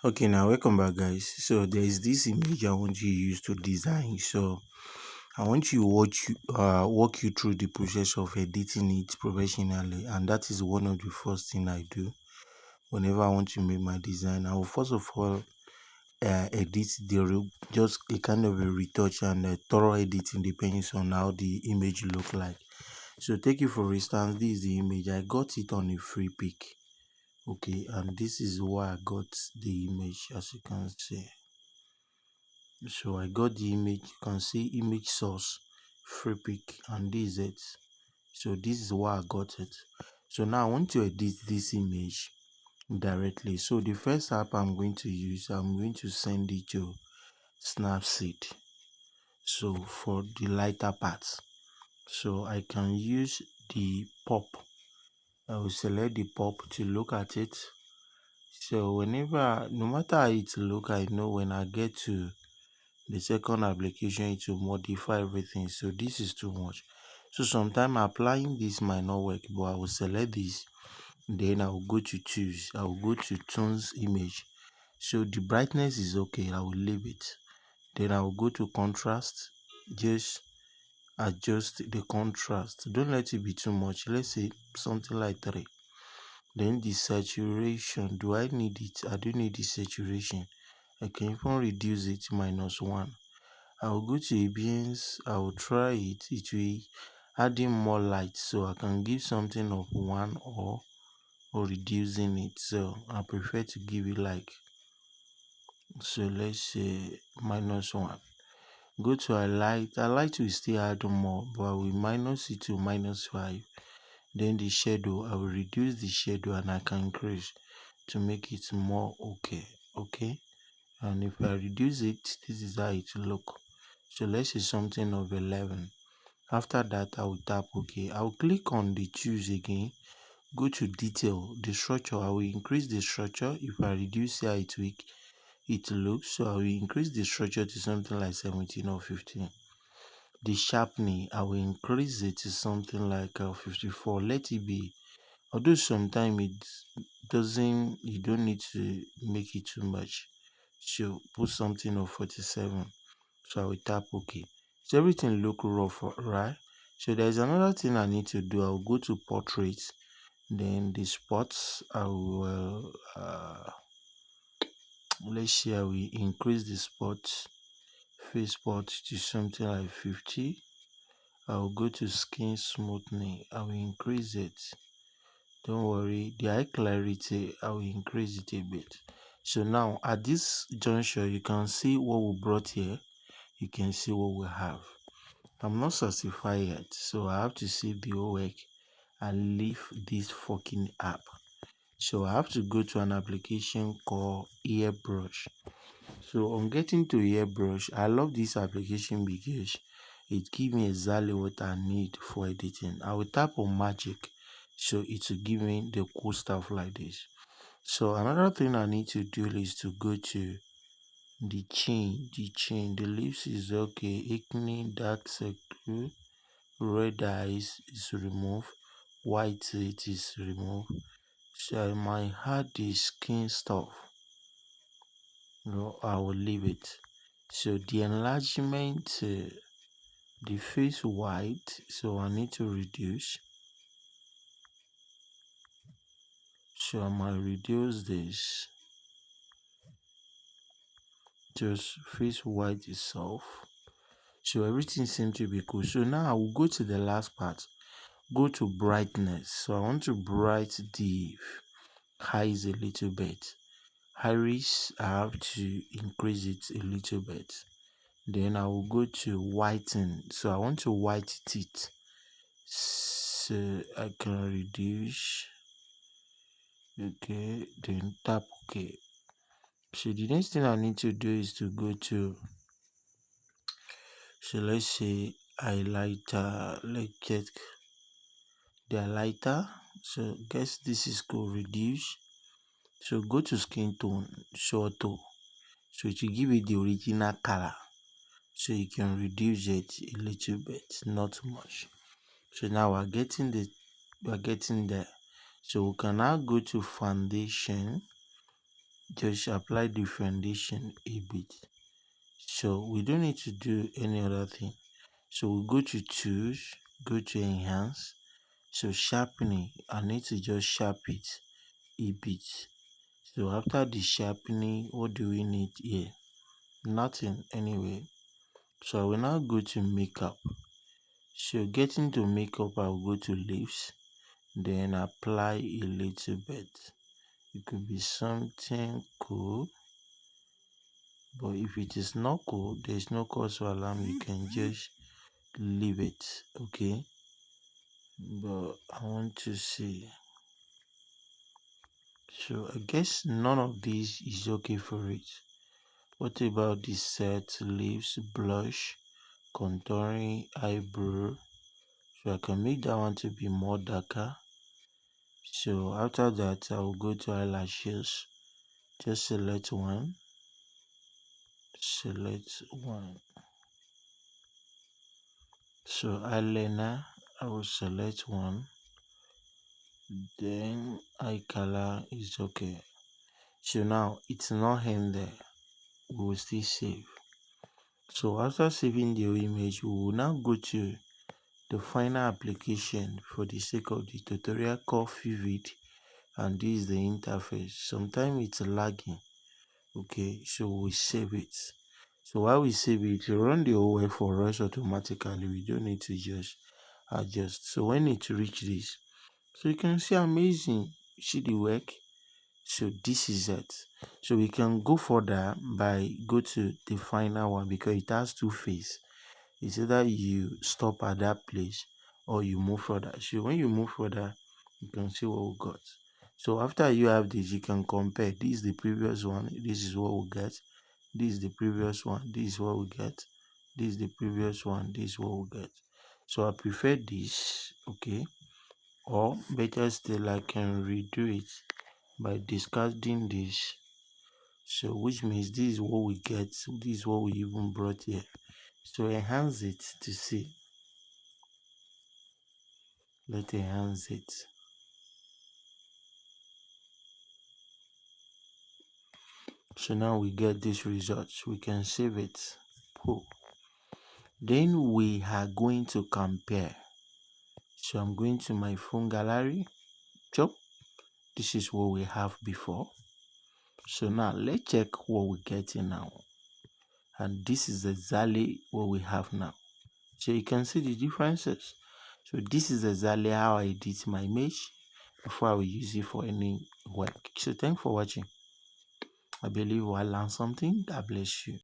Okay, now welcome back, guys. So there is this image I want you to use to design. So I want you to walk you through the process of editing it professionally, and that is one of the first thing I do whenever I want to make my design. I will first of all edit just a kind of a retouch and a thorough editing depends on how the image look like. So take it for instance, this is the image. I got it on a free pick. Okay, and this is why I got the image, as you can see. So I got the image. You can see image source, free pick, and this is it. So this is why I got it. So now I want to edit this image directly. So the first app I'm going to use, I'm going to send it to Snapseed. So for the lighter parts, so I can use the pop. I will select the pop to look at it. So whenever, no matter how it look, I know when I get to the second application it will modify everything. So this is too much. So sometimes applying this might not work, but I will select this, then I will go to choose. I will go to tones image. So the brightness is okay, I will leave it. Then I will go to contrast, just adjust the contrast. Don't let it be too much. Let's say something like 3. Then the saturation, do I need it? I don't need the saturation. I can even reduce it to -1. I will go to ambience. I will try it. It will add in more light, so I can give something of 1 or reducing it. So I prefer to give it like, so let's say -1. Go to highlight. Highlight will still add more, but we minus it to -5. Then the shadow, I will reduce the shadow and I can increase to make it more okay. And if I reduce it, this is how it will look. So let's say something of 11. After that, I will tap OK. I will click on the choose again. Go to detail, the structure. I will increase the structure. If I reduce here, it looks. So I will increase the structure to something like 17 or 15. The sharpening, I will increase it to something like 54. Let it be. Although sometimes it doesn't, you don't need to make it too much. So put something of 47. So I will tap OK. So everything look rough, right? So there's another thing I need to do. I'll go to portrait. Then the spots, I will let's see, I will increase the spot, face spot to something like 50. I will go to skin smoothing. I will increase it. Don't worry, the eye clarity, I will increase it a bit. So now at this juncture, you can see what we brought here. You can see what we have. I'm not satisfied yet, so I have to save the whole work and leave this fucking app. So I have to go to an application called Airbrush. So on getting to Airbrush, I love this application because it gives me exactly what I need for editing. I will tap on magic, so it will give me the cool stuff like this. So another thing I need to do is to go to the leaves is okay, acne, dark circle, red eyes is removed, white it is removed. So I might add the skin stuff. No, I will leave it. So the enlargement, the face white, so I need to reduce. So I might reduce this. Just face white itself. So everything seems to be cool. So now I will go to the last part. Go to brightness. So I want to bright the eyes a little bit. Iris, I have to increase it a little bit. Then I will go to whiten. So I want to whiten it. So I can reduce. Okay, then tap OK. So the next thing I need to do is to go to, so let's say highlighter. Let's check the highlighter. So guess this is called reduce. So go to skin tone, show auto. So it will give you the original color. So you can reduce it a little bit, not much. So now we're getting there. So we can now go to foundation. just apply the foundation a bit. So we don't need to do any other thing. So we go to tools, go to enhance. So sharpening, I need to just sharp it a bit. So after the sharpening, what do we need here? Nothing anyway. So I will now go to makeup. So getting to makeup, I will go to leaves, then apply a little bit. It could be something cool, but if it is not cool, there is no cause for alarm. You can just leave it, okay? But I want to see. So I guess none of these is okay for it. What about the set leaves, blush, contouring, eyebrow? So I can make that one to be more darker. So after that, I will go to eyelashes. Just select one. Select one. So eyeliner, I will select one. Then eye color is okay. So now it's not in there. We will still save. So after saving the image, we will now go to the final application for the sake of the tutorial called Vivid, and this is the interface. Sometimes it's lagging. Okay, so we save it. So while we save it, run the whole work for us automatically. We don't need to just adjust. So when it reach this, so you can see amazing. See the work. So this is it. So we can go further by go to the final one because it has two phases. It's either you stop at that place or you move further. So when you move further, you can see what we got. So after you have this, you can compare. This is the previous one. This is what we get. This is the previous one. This is what we get. This is the previous one. This is what we get. So I prefer this, okay? Or better still, I can redo it by discarding this. So which means this is what we get. This is what we even brought here. So enhance it to see. Let's enhance it. So now we get this result. We can save it. Cool. Then we are going to compare. So I'm going to my phone gallery. So this is what we have before. So now let's check what we're getting now. And this is exactly what we have now. So you can see the differences. So this is exactly how I edit my image before I will use it for any work. So thanks for watching. I believe I learned something. God bless you.